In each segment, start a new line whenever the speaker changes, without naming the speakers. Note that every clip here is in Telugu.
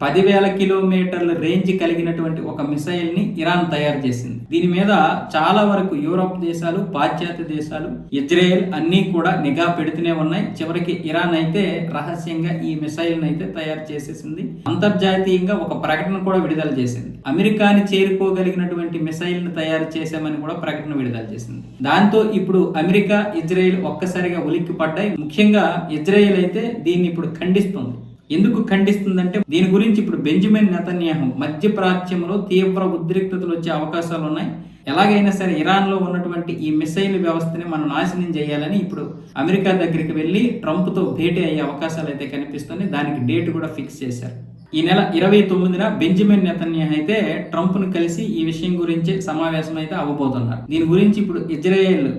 10,000 కిలోమీటర్ల రేంజ్ కలిగినటువంటి ఒక మిసైల్ ని ఇరాన్ తయారు చేసింది. దీని మీద చాలా వరకు యూరోప్ దేశాలు, పాశ్చాత్య దేశాలు, ఇజ్రాయెల్ అన్ని కూడా నిఘా పెడుతూనే ఉన్నాయి. చివరికి ఇరాన్ అయితే రహస్యంగా ఈ మిసైల్ అయితే తయారు చేసేసింది. అంతర్జాతీయంగా ఒక ప్రకటన కూడా విడుదల చేసింది. అమెరికాని చేరుకోగలిగినటువంటి మిసైల్ ని తయారు చేశామని కూడా ప్రకటన విడుదల చేసింది. దాంతో ఇప్పుడు అమెరికా, ఇజ్రాయెల్ ఒక్కసారిగా ఉలిక్కి పడ్డాయి. ముఖ్యంగా ఇజ్రాయెల్ అయితే దీన్ని ఇప్పుడు ఖండిస్తుంది. ఎందుకు ఖండిస్తుందంటే దీని గురించి ఇప్పుడు బెంజమిన్ నెతన్యాహు మధ్యప్రాచ్యంలో తీవ్ర ఉద్రిక్తతలు వచ్చే అవకాశాలు ఉన్నాయి. ఎలాగైనా సరే ఇరాన్లో ఉన్నటువంటి ఈ మిసైల్ వ్యవస్థని మనం నాశనం చేయాలని ఇప్పుడు అమెరికా దగ్గరికి వెళ్ళి ట్రంప్తో భేటీ అయ్యే అవకాశాలు అయితే కనిపిస్తుంది. దానికి డేట్ కూడా ఫిక్స్ చేశారు. ఈ నెల 29న బెంజమిన్ నెతన్యాహు అయితే ట్రంప్ను కలిసి ఈ విషయం గురించి సమావేశం అయితే అవ్వబోతున్నారు. దీని గురించి ఇప్పుడు ఇజ్రాయెల్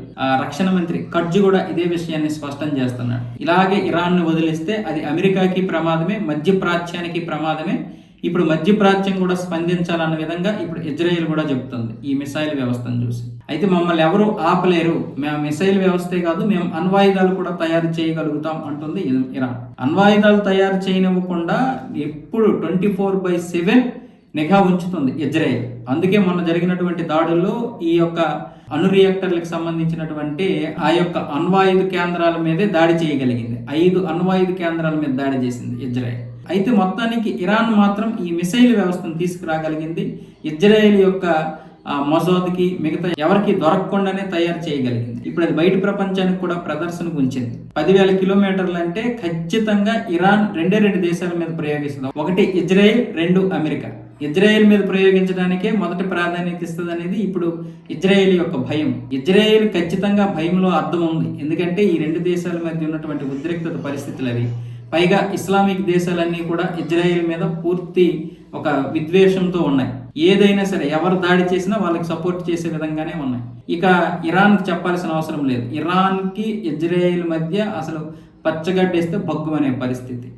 రక్షణ మంత్రి కట్జ్ కూడా ఇదే విషయాన్ని స్పష్టం చేస్తున్నాడు. ఇలాగే ఇరాన్ను వదిలిస్తే అది అమెరికాకి ప్రమాదమే, మధ్యప్రాచ్యానికి ప్రమాదమే. ఇప్పుడు మధ్యప్రాచ్యం కూడా స్పందించాలన్న విధంగా ఇప్పుడు ఇజ్రాయెల్ కూడా చెబుతుంది ఈ మిసైల్ వ్యవస్థను చూసి. అయితే మమ్మల్ని ఎవరు ఆపలేరు, మేము మిసైల్ వ్యవస్థే కాదు, మేము అణ్వాయుధాలు కూడా తయారు చేయగలుగుతాం అంటుంది ఇరాన్. అణ్వాయుధాలు తయారు చేయనివ్వకుండా ఎప్పుడు 24/7 నిఘా ఉంచుతుంది ఇజ్రాయెల్. అందుకే మొన్న జరిగినటువంటి దాడుల్లో ఈ యొక్క అణు రియాక్టర్లకు సంబంధించినటువంటి ఆ యొక్క అణ్వాయుధ కేంద్రాల మీదే దాడి చేయగలిగింది. 5 అణ్వాయుధ కేంద్రాల మీద దాడి చేసింది ఇజ్రాయెల్. అయితే మొత్తానికి ఇరాన్ మాత్రం ఈ మిసైల్ వ్యవస్థను తీసుకురాగలిగింది. ఇజ్రాయెల్ యొక్క మొసాద్కి మిగతా ఎవరికి దొరకకుండానే తయారు చేయగలిగింది. ఇప్పుడు అది బయట ప్రపంచానికి కూడా ప్రదర్శనకు ఉంచింది. 10,000 కిలోమీటర్లు అంటే ఖచ్చితంగా ఇరాన్ రెండు దేశాల మీద ప్రయోగిస్తుంది. ఒకటి ఇజ్రాయెల్, 2 అమెరికా. ఇజ్రాయెల్ మీద ప్రయోగించడానికే మొదటి ప్రాధాన్యత ఇస్తుంది అనేది ఇప్పుడు ఇజ్రాయెల్ యొక్క భయం. ఇజ్రాయెల్ ఖచ్చితంగా భయంలో అర్థం ఉంది. ఎందుకంటే ఈ 2 దేశాల మధ్య ఉన్నటువంటి ఉద్రిక్తత పరిస్థితులు అవి. పైగా ఇస్లామిక్ దేశాలన్నీ కూడా ఇజ్రాయెల్ మీద పూర్తి ఒక విద్వేషంతో ఉన్నాయి. ఏదైనా సరే ఎవరు దాడి చేసినా వాళ్ళకి సపోర్ట్ చేసే విధంగానే ఉన్నాయి. ఇక ఇరాన్కి చెప్పాల్సిన అవసరం లేదు. ఇరాన్కి ఇజ్రాయెల్ మధ్య అసలు పచ్చగడ్డేస్తే బగ్గుమనే పరిస్థితి.